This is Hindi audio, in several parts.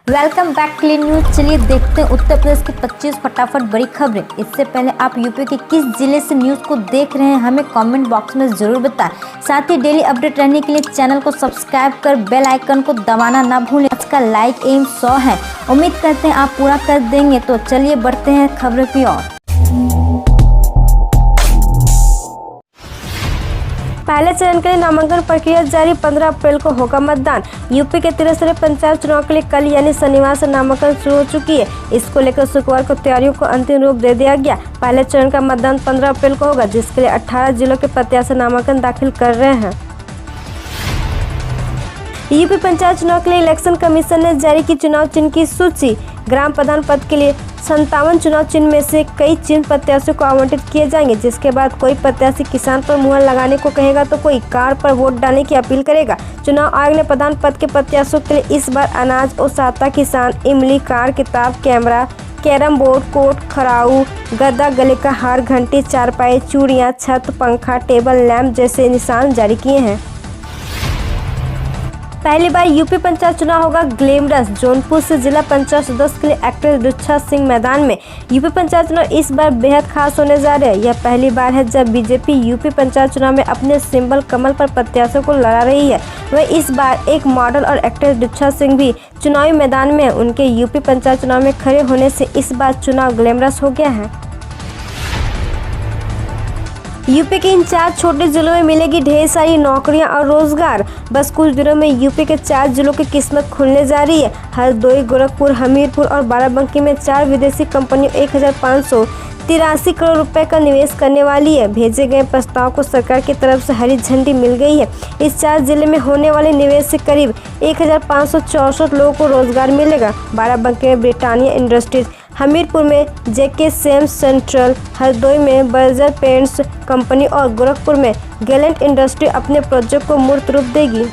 Welcome back clean news. चलिए देखते हैं उत्तर प्रदेश की 25 फटाफट बड़ी खबरें। इससे पहले आप यूपी के किस जिले से न्यूज को देख रहे हैं हमें कमेंट बॉक्स में जरूर बताएं। साथ ही डेली अपडेट रहने के लिए चैनल को सब्सक्राइब कर बेल आइकन को दबाना ना भूलें। आज का लाइक एम 100 है, उम्मीद करते हैं आप पूरा कर देंगे। तो चलिए बढ़ते हैं खबरों की ओर। पहले चरण के लिए नामांकन प्रक्रिया जारी, 15 अप्रैल को होगा मतदान। यूपी के त्रिस्तरीय पंचायत चुनाव के लिए कल यानी शनिवार से नामांकन शुरू हो चुकी है। इसको लेकर शुक्रवार को तैयारियों को अंतिम रूप दे दिया गया। पहले चरण का मतदान 15 अप्रैल को होगा, जिसके लिए 18 जिलों के प्रत्याशी नामांकन दाखिल कर रहे हैं। यूपी पंचायत चुनाव के लिए इलेक्शन कमीशन ने जारी की चुनाव चिन्ह की सूची। ग्राम प्रधान पद के लिए 57 चुनाव चिन्ह में से कई चिन्ह प्रत्याशियों को आवंटित किए जाएंगे, जिसके बाद कोई प्रत्याशी किसान पर मुहर लगाने को कहेगा तो कोई कार पर वोट डालने की अपील करेगा। चुनाव आयोग ने प्रधान पद के प्रत्याशियों के लिए इस बार अनाज और साता किसान, इमली, कार, किताब, कैमरा, कैरम बोर्ड, कोट, खराऊ, गद्दा, गले का हार, घंटी, चारपाई, चूड़ियाँ, छत, पंखा, टेबल लैंप जैसे निशान जारी किए हैं। पहली बार यूपी पंचायत चुनाव होगा ग्लैमरस। जौनपुर से जिला पंचायत सदस्य के लिए एक्ट्रेस रुचा सिंह मैदान में। यूपी पंचायत चुनाव इस बार बेहद खास होने जा रहे हैं। यह पहली बार है जब बीजेपी यूपी पंचायत चुनाव में अपने सिंबल कमल पर प्रत्याशियों को लड़ा रही है। वह इस बार एक मॉडल और एक्ट्रेस रुचा सिंह भी चुनावी मैदान में। उनके यूपी पंचायत चुनाव में खड़े होने से इस बार चुनाव ग्लैमरस हो गया है। यूपी के इन 4 छोटे जिलों में मिलेगी ढेर सारी नौकरियां और रोजगार। बस कुछ दिनों में यूपी के 4 जिलों की किस्मत खुलने जा रही है। हरदोई, गोरखपुर, हमीरपुर और बाराबंकी में 4 विदेशी कंपनियों 1583 करोड़ रुपए का निवेश करने वाली है। भेजे गए प्रस्ताव को सरकार की तरफ से हरी झंडी मिल गई है। इस 4 जिले में होने वाले निवेश से करीब 1564 लोगों को रोजगार मिलेगा। बाराबंकी में ब्रिटानिया इंडस्ट्रीज, हमीरपुर में जेके सेम्स सेंट्रल, हरदोई में बर्जर पेंट्स कंपनी और गोरखपुर में गैलेंट इंडस्ट्री अपने प्रोजेक्ट को मूर्त रूप देगी।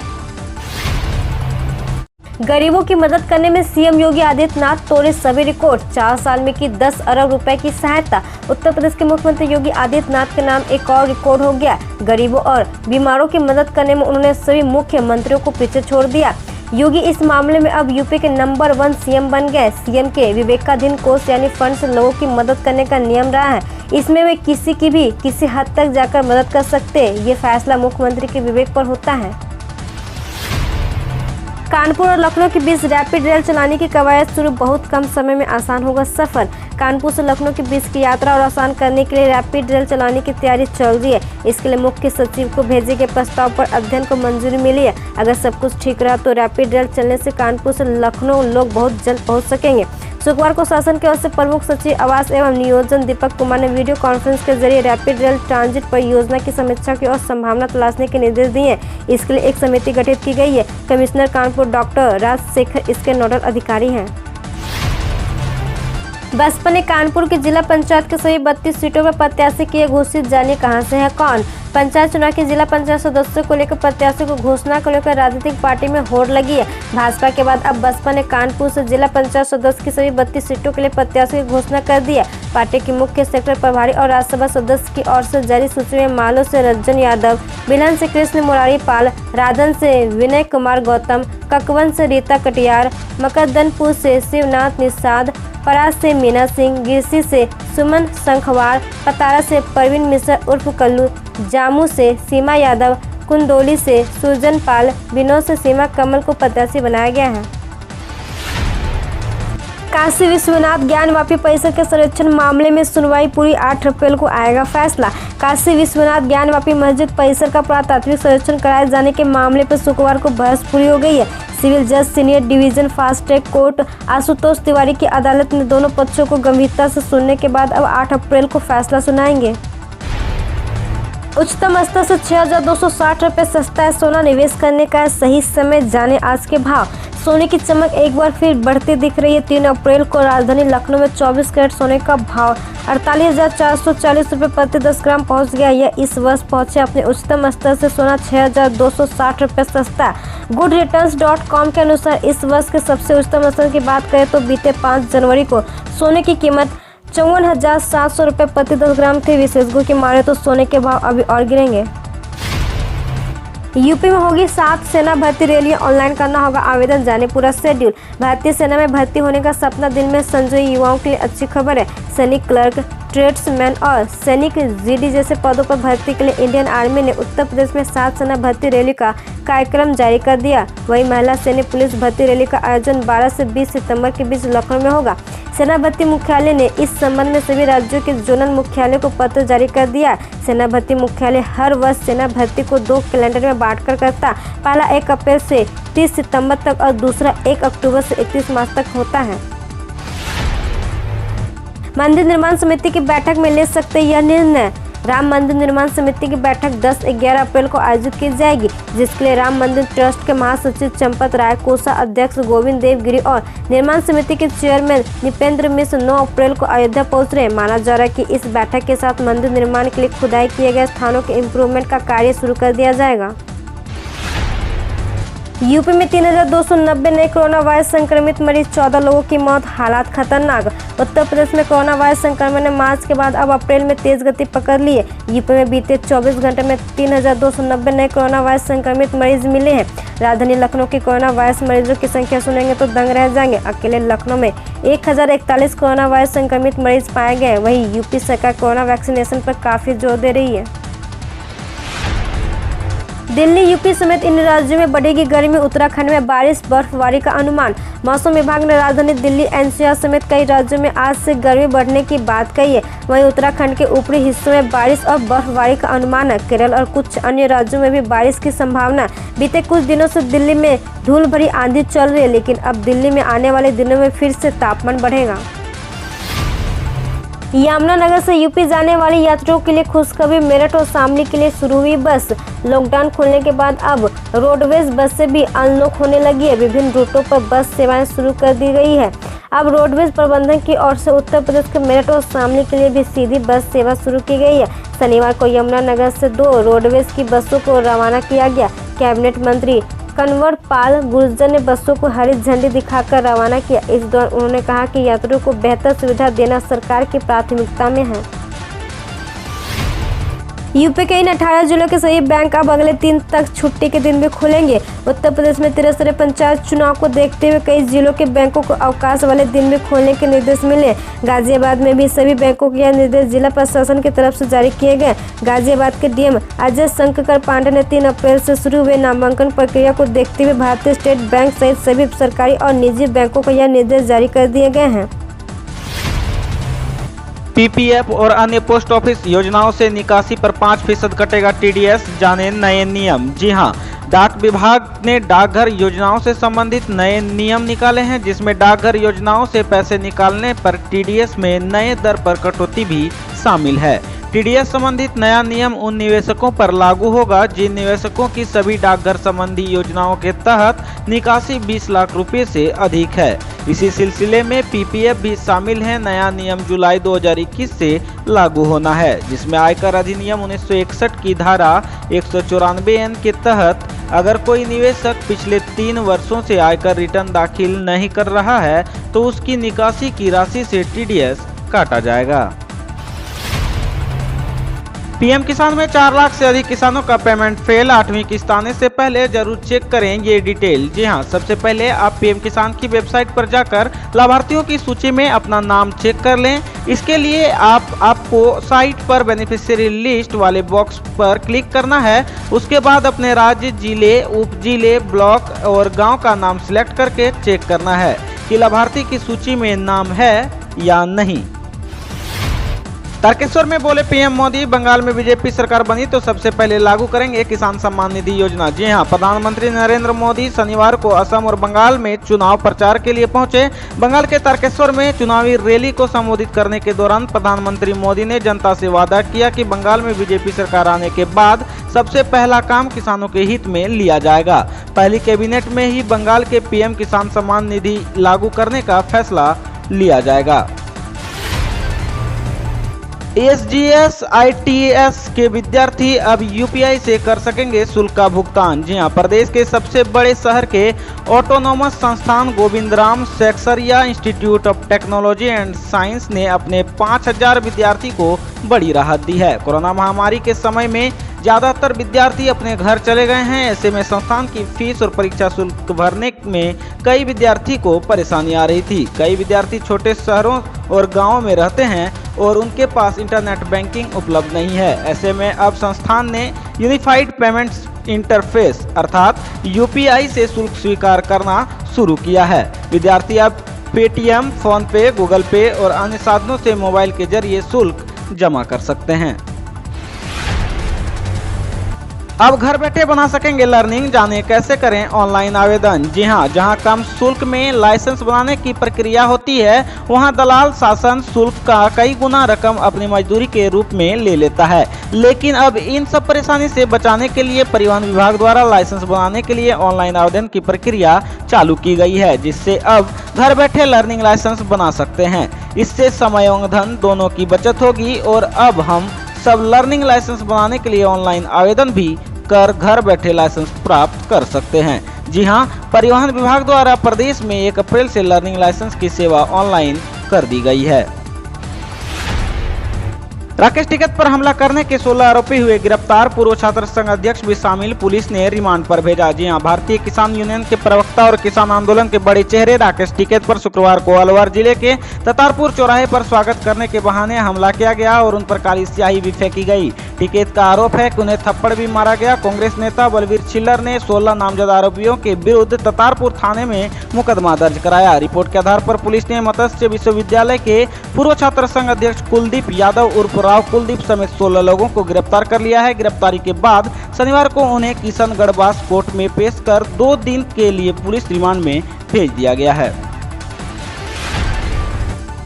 गरीबों की मदद करने में सीएम योगी आदित्यनाथ तोड़े सभी रिकॉर्ड। 4 साल में की 10 अरब रुपए की सहायता। उत्तर प्रदेश के मुख्यमंत्री योगी आदित्यनाथ के नाम एक और रिकॉर्ड हो गया। गरीबों और बीमारों की मदद करने में उन्होंने सभी मुख्यमंत्रियों को पीछे छोड़ दिया। योगी इस मामले में अब यूपी के नंबर 1 सीएम बन गए। सीएम के विवेकाधीन कोष यानी फंड से लोगों की मदद करने का नियम रहा है। इसमें वे किसी की भी किसी हद तक जाकर मदद कर सकते हैं। ये फैसला मुख्यमंत्री के विवेक पर होता है। कानपुर और लखनऊ के बीच रैपिड रेल चलाने की कवायद शुरू। बहुत कम समय में आसान होगा सफर। कानपुर से लखनऊ के बीच की यात्रा और आसान करने के लिए रैपिड रेल चलाने की तैयारी चल रही है। इसके लिए मुख्य सचिव को भेजे गए प्रस्ताव पर अध्ययन को मंजूरी मिली है। अगर सब कुछ ठीक रहा तो रैपिड रेल चलने से कानपुर से लखनऊ लोग बहुत जल्द पहुँच सकेंगे। शुक्रवार को शासन की ओर से प्रमुख सचिव आवास एवं नियोजन दीपक कुमार ने वीडियो कॉन्फ्रेंस के जरिए रैपिड रेल ट्रांजिट परियोजना की समीक्षा की और संभावना तलाशने के निर्देश दिए हैं। इसके लिए एक समिति गठित की गई है। कमिश्नर कानपुर डॉक्टर राजशेखर इसके नोडल अधिकारी हैं। बसपा ने कानपुर की जिला पंचायत के सभी 32 सीटों पर प्रत्याशी किए घोषित। जानिए कहां से है कौन। पंचायत चुनाव के जिला पंचायत सदस्यों को लेकर प्रत्याशियों को घोषणा को लेकर राजनीतिक पार्टी में होड़ लगी है। भाजपा के बाद अब बसपा ने कानपुर से जिला पंचायत सदस्य की सभी 32 सीटों के लिए प्रत्याशी की घोषणा कर दी है। पार्टी के मुख्य सेक्टर प्रभारी और राज्यसभा सदस्य की ओर से जारी सूची में मालो से रंजन यादव, बिलहन से कृष्ण मुरारी पाल, राधन से विनय कुमार गौतम, ककवन से रीता कटियार, मकरदनपुर से शिवनाथ निषाद, परास से मीना सिंह, गिरसी से सुमन संखवार, पतारा से परवीन मिश्रा उर्फ कल्लू, जामू से सीमा यादव, कुंदोली से सुरजन पाल, बिनोद से सीमा कमल को प्रत्याशी बनाया गया है। काशी विश्वनाथ ज्ञानवापी परिसर के सर्वेक्षण मामले में सुनवाई पूरी 8 अप्रैल को आएगा फैसला। काशी विश्वनाथ ज्ञानवापी मस्जिद परिसर का पुरातात्विक सर्वेक्षण कराए जाने के मामले पर शुक्रवार को बहस पूरी हो गई है। सिविल जज senior division fast track court Ashutosh Tiwari की अदालत ने दोनों पक्षों को गंभीरता से सुनने के बाद अब 8 अप्रैल को फैसला सुनाएंगे। उच्चतम स्तर से 6,260 रुपये सस्ता है सोना। निवेश करने का सही समय, जाने आज के भाव। सोने की चमक एक बार फिर बढ़ती दिख रही है। 3 अप्रैल को राजधानी लखनऊ में 24 कैरेट सोने का भाव 48,440 रुपये प्रति 10 ग्राम पहुंच गया। यह इस वर्ष पहुंचे अपने उच्चतम स्तर से। सोना 6,260 रुपये सस्ता। goodreturns.com के अनुसार इस वर्ष के सबसे उच्चतम स्तर की बात करें तो बीते 5 जनवरी को सोने की कीमत 54,700 रुपये प्रति 10 ग्राम थे। विशेषज्ञों की माने तो सोने के भाव अभी और गिरेंगे। यूपी में होगी 7 सेना भर्ती रैली, ऑनलाइन करना होगा आवेदन, जाने पूरा शेड्यूल। भारतीय सेना में भर्ती होने का सपना दिल में संजोए युवाओं के लिए अच्छी खबर है। सैनिक, क्लर्क, ट्रेड्समैन और सैनिक जीडी जैसे पदों पर भर्ती के लिए इंडियन आर्मी ने उत्तर प्रदेश में 7 सेना भर्ती रैली का कार्यक्रम जारी कर दिया। वहीं महिला सैन्य पुलिस भर्ती रैली का आयोजन 12 से 20 सितंबर के बीच लखनऊ में होगा। सेना भर्ती मुख्यालय ने इस संबंध में सभी राज्यों के जोनल मुख्यालय को पत्र जारी कर दिया। सेना भर्ती मुख्यालय हर वर्ष सेना भर्ती को 2 कैलेंडर में बांटकर करता। पहला 1 अप्रैल से 30 सितंबर तक और दूसरा 1 अक्टूबर से 31 मार्च तक होता है। मंदिर निर्माण समिति की बैठक में ले सकते यह निर्णय। राम मंदिर निर्माण समिति की बैठक 10-11 अप्रैल को आयोजित की जाएगी, जिसके लिए राम मंदिर ट्रस्ट के महासचिव चंपत राय, कोषा अध्यक्ष गोविंद देव गिरी और निर्माण समिति के चेयरमैन निपेंद्र मिश्र 9 अप्रैल को अयोध्या पहुंच रहे हैं। माना जा रहा है कि इस बैठक के साथ मंदिर निर्माण के लिए खुदाई किए गए स्थानों के इम्प्रूवमेंट का कार्य शुरू कर दिया जाएगा। यूपी में 3290 नए कोरोना वायरस संक्रमित मरीज, 14 लोगों की मौत, हालात खतरनाक। उत्तर प्रदेश में कोरोना वायरस संक्रमण ने मार्च के बाद अब अप्रैल में तेज गति पकड़ ली है। यूपी में बीते 24 घंटे में 3290 नए कोरोना वायरस संक्रमित मरीज मिले हैं। राजधानी लखनऊ के कोरोना वायरस मरीजों की संख्या सुनेंगे तो दंग रह जाएंगे। अकेले लखनऊ में 1041 कोरोना वायरस संक्रमित मरीज पाए गए। वहीं यूपी सरकार कोरोना वैक्सीनेशन पर काफी जोर दे रही है। दिल्ली, यूपी समेत इन राज्यों में बढ़ेगी गर्मी, उत्तराखंड में बारिश बर्फबारी का अनुमान। मौसम विभाग ने राजधानी दिल्ली, एनसीआर समेत कई राज्यों में आज से गर्मी बढ़ने की बात कही है। वहीं उत्तराखंड के ऊपरी हिस्सों में बारिश और बर्फबारी का अनुमान है। केरल और कुछ अन्य राज्यों में भी बारिश की संभावना। बीते कुछ दिनों से दिल्ली में धूल भरी आंधी चल रही है, लेकिन अब दिल्ली में आने वाले दिनों में फिर से तापमान बढ़ेगा। यमुनानगर से यूपी जाने वाले यात्रियों के लिए खुशखबरी, मेरठ और शामली के लिए शुरू हुई बस। लॉकडाउन खुलने के बाद अब रोडवेज बसें भी अनलॉक होने लगी है। विभिन्न रूटों पर बस सेवाएं शुरू कर दी गई है। अब रोडवेज प्रबंधन की ओर से उत्तर प्रदेश के मेरठ और शामली के लिए भी सीधी बस सेवा शुरू की गई है। शनिवार को यमुनानगर से 2 रोडवेज की बसों को रवाना किया गया। कैबिनेट मंत्री कन्वर पाल गुर्जर ने बसों को हरी झंडी दिखाकर रवाना किया। इस दौरान उन्होंने कहा कि यात्रियों को बेहतर सुविधा देना सरकार की प्राथमिकता में है। यूपी के इन 18 जिलों के सभी बैंक अब अगले 3 तक छुट्टी के दिन भी खुलेंगे। उत्तर प्रदेश में 63 पंचायत चुनाव को देखते हुए कई जिलों के बैंकों को अवकाश वाले दिन भी खोलने के निर्देश मिले। गाजियाबाद में भी सभी बैंकों के यह निर्देश जिला प्रशासन की तरफ से जारी किए गए। गाजियाबाद के डीएम अजय शंकर पांडे ने 3 अप्रैल से शुरू हुए नामांकन प्रक्रिया को देखते हुए भारतीय स्टेट बैंक सहित सभी सरकारी और निजी बैंकों को यह निर्देश जारी कर दिए गए हैं। पीपीएफ और अन्य पोस्ट ऑफिस योजनाओं से निकासी पर 5% कटेगा टीडीएस, जाने नए नियम। जी हां, डाक विभाग ने डाकघर योजनाओं से संबंधित नए नियम निकाले हैं, जिसमें डाकघर योजनाओं से पैसे निकालने पर टीडीएस में नए दर पर कटौती भी शामिल है। टीडीएस संबंधित नया नियम उन निवेशकों पर लागू होगा जिन निवेशकों की सभी डाकघर संबंधी योजनाओं के तहत निकासी 20 लाख रुपए से अधिक है। इसी सिलसिले में पीपीएफ भी शामिल है। नया नियम जुलाई 2021 से लागू होना है, जिसमें आयकर अधिनियम 1961 की धारा 194N के तहत अगर कोई निवेशक पिछले 3 वर्षों से आयकर रिटर्न दाखिल नहीं कर रहा है तो उसकी निकासी की राशि से टीडीएस काटा जाएगा। पीएम किसान में 4 लाख से अधिक किसानों का पेमेंट फेल, 8वीं किस्त आने से पहले जरूर चेक करें ये डिटेल। जी हां, सबसे पहले आप पीएम किसान की वेबसाइट पर जाकर लाभार्थियों की सूची में अपना नाम चेक कर लें। इसके लिए आपको साइट पर बेनिफिशियरी लिस्ट वाले बॉक्स पर क्लिक करना है। उसके बाद अपने राज्य, जिले, उप जिले, ब्लॉक और गाँव का नाम सिलेक्ट करके चेक करना है कि लाभार्थी की सूची में नाम है या नहीं। तारकेश्वर में बोले पीएम मोदी, बंगाल में बीजेपी सरकार बनी तो सबसे पहले लागू करेंगे किसान सम्मान निधि योजना। जी हां, प्रधानमंत्री नरेंद्र मोदी शनिवार को असम और बंगाल में चुनाव प्रचार के लिए पहुंचे। बंगाल के तारकेश्वर में चुनावी रैली को संबोधित करने के दौरान प्रधानमंत्री मोदी ने जनता से वादा किया कि बंगाल में बीजेपी सरकार आने के बाद सबसे पहला काम किसानों के हित में लिया जाएगा। पहली कैबिनेट में ही बंगाल के पीएम किसान सम्मान निधि लागू करने का फैसला लिया जाएगा। एसजीएस आईटीएस के विद्यार्थी अब यूपीआई से कर सकेंगे शुल्क का भुगतान। जी हां, प्रदेश के सबसे बड़े शहर के ऑटोनोमस संस्थान Govindram Seksaria institute of technology and science ने अपने 5000 विद्यार्थी को बड़ी राहत दी है। कोरोना महामारी के समय में ज्यादातर विद्यार्थी अपने घर चले गए हैं। ऐसे में संस्थान की फीस और परीक्षा शुल्क भरने में कई विद्यार्थी को परेशानी आ रही थी। कई विद्यार्थी छोटे शहरों और गाँवों में रहते हैं और उनके पास इंटरनेट बैंकिंग उपलब्ध नहीं है। ऐसे में अब संस्थान ने यूनिफाइड पेमेंट्स इंटरफेस अर्थात यूपीआई से शुल्क स्वीकार करना शुरू किया है। विद्यार्थी अब पेटीएम, फोन पे, गूगल पे और अन्य साधनों से मोबाइल के जरिए शुल्क जमा कर सकते हैं। अब घर बैठे बना सकेंगे लर्निंग, जाने कैसे करें ऑनलाइन आवेदन। जी हां, जहां कम शुल्क में लाइसेंस बनाने की प्रक्रिया होती है, वहां दलाल शासन शुल्क का कई गुना रकम अपनी मजदूरी के रूप में ले लेता है। लेकिन अब इन सब परेशानी से बचाने के लिए परिवहन विभाग द्वारा लाइसेंस बनाने के लिए ऑनलाइन आवेदन की प्रक्रिया चालू की गई है, जिससे अब घर बैठे लर्निंग लाइसेंस बना सकते हैं। इससे समय और धन दोनों की बचत होगी और अब हम सब लर्निंग लाइसेंस बनाने के लिए ऑनलाइन आवेदन भी कर घर बैठे लाइसेंस प्राप्त कर सकते हैं। जी हां, परिवहन विभाग द्वारा प्रदेश में 1 अप्रैल से लर्निंग लाइसेंस की सेवा ऑनलाइन कर दी गई है। राकेश टिकैत पर हमला करने के 16 आरोपी हुए गिरफ्तार, पूर्व छात्र संघ अध्यक्ष भी शामिल, पुलिस ने रिमांड पर भेजा। जी हां, भारतीय किसान यूनियन के प्रवक्ता और किसान आंदोलन के बड़े चेहरे राकेश टिकैत पर शुक्रवार को अलवर जिले के ततारपुर चौराहे पर स्वागत करने के बहाने हमला किया गया और उन पर काली स्याही भी फेंकी गई। टिकैत का आरोप है कि उन्हें थप्पड़ भी मारा गया। कांग्रेस नेता बलवीर छिल्लर ने 16 नामजद आरोपियों के विरुद्ध ततारपुर थाने में मुकदमा दर्ज कराया। रिपोर्ट के आधार पर पुलिस ने मत्स्य विश्वविद्यालय के पूर्व छात्र संघ अध्यक्ष कुलदीप यादव उर्फ राव कुलदीप समेत 16 लोगों को गिरफ्तार कर लिया है। गिरफ्तारी के बाद शनिवार को उन्हें किशनगढ़ कोर्ट में पेश कर 2 दिन के लिए पुलिस रिमांड में भेज दिया गया है।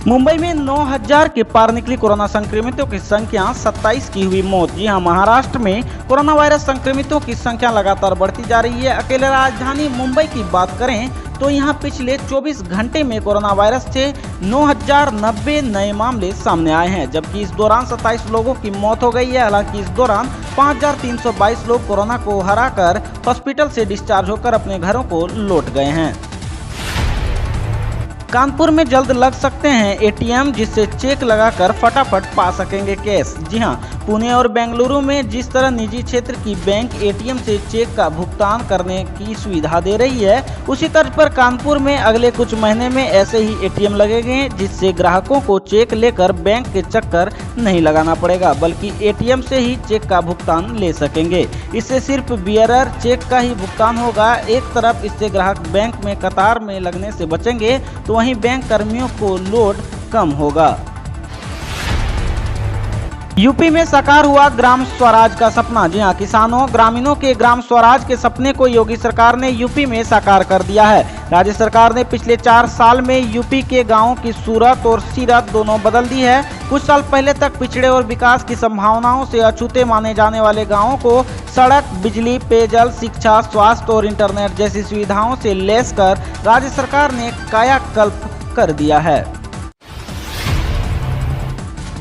मुंबई में 9000 के पार निकली कोरोना संक्रमितों की संख्या, 27 की हुई मौत। जी हां, महाराष्ट्र में कोरोना वायरस संक्रमितों की संख्या लगातार बढ़ती जा रही है। अकेले राजधानी मुंबई की बात करें तो यहां पिछले 24 घंटे में कोरोना वायरस से 9090 नए मामले सामने आए हैं, जबकि इस दौरान 27 लोगों की मौत हो गई है। हालांकि इस दौरान 5322 लोग कोरोना को हराकर हॉस्पिटल से डिस्चार्ज होकर अपने घरों को लौट गए हैं। कानपुर में जल्द लग सकते हैं एटीएम, जिससे चेक लगाकर फटाफट पा सकेंगे कैश। जी हां, पुणे और बेंगलुरु में जिस तरह निजी क्षेत्र की बैंक एटीएम से चेक का भुगतान करने की सुविधा दे रही है, उसी तर्ज पर कानपुर में अगले कुछ महीने में ऐसे ही एटीएम लगेंगे, जिससे ग्राहकों को चेक लेकर बैंक के चक्कर नहीं लगाना पड़ेगा, बल्कि एटीएम से ही चेक का भुगतान ले सकेंगे। इससे सिर्फ बियरर चेक का ही भुगतान होगा। एक तरफ इससे ग्राहक बैंक में कतार में लगने से बचेंगे, तो वहीं बैंक कर्मियों को लोड कम होगा। यूपी में साकार हुआ ग्राम स्वराज का सपना। जी हां, किसानों ग्रामीणों के ग्राम स्वराज के सपने को योगी सरकार ने यूपी में साकार कर दिया है। राज्य सरकार ने पिछले 4 साल में यूपी के गांवों की सूरत और सीरत दोनों बदल दी है। कुछ साल पहले तक पिछड़े और विकास की संभावनाओं से अछूते माने जाने वाले गांवों को सड़क, बिजली, पेयजल, शिक्षा, स्वास्थ्य और इंटरनेट जैसी सुविधाओं से लैस कर राज्य सरकार ने कायाकल्प कर दिया है।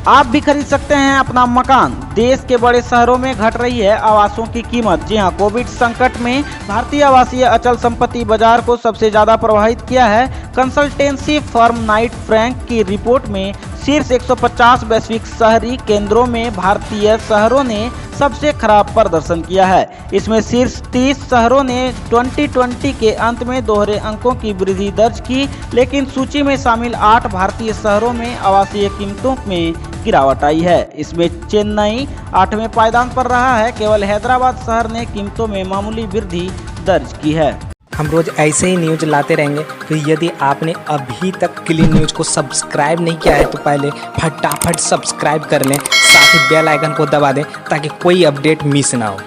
आप भी खरीद सकते हैं अपना मकान। देश के बड़े शहरों में घट रही है आवासों की कीमत। जी हां, कोविड संकट में भारतीय आवासीय अचल संपत्ति बाजार को सबसे ज्यादा प्रभावित किया है। कंसल्टेंसी फर्म नाइट फ्रैंक की रिपोर्ट में शीर्ष 150 वैश्विक शहरी केंद्रों में भारतीय शहरों ने सबसे खराब प्रदर्शन किया है। इसमें शीर्ष 30 शहरों ने 2020 के अंत में दोहरे अंकों की वृद्धि दर्ज की, लेकिन सूची में शामिल 8 भारतीय शहरों में आवासीय कीमतों में गिरावट आई है। इसमें चेन्नई 8वें पायदान पर रहा है। केवल हैदराबाद शहर ने कीमतों में मामूली वृद्धि दर्ज की है। हम रोज ऐसे ही न्यूज लाते रहेंगे, तो यदि आपने अभी तक क्लीन न्यूज को सब्सक्राइब नहीं किया है तो पहले फटाफट सब्सक्राइब कर लें, साथ ही बेल आइकन को दबा दें ताकि कोई अपडेट मिस ना हो।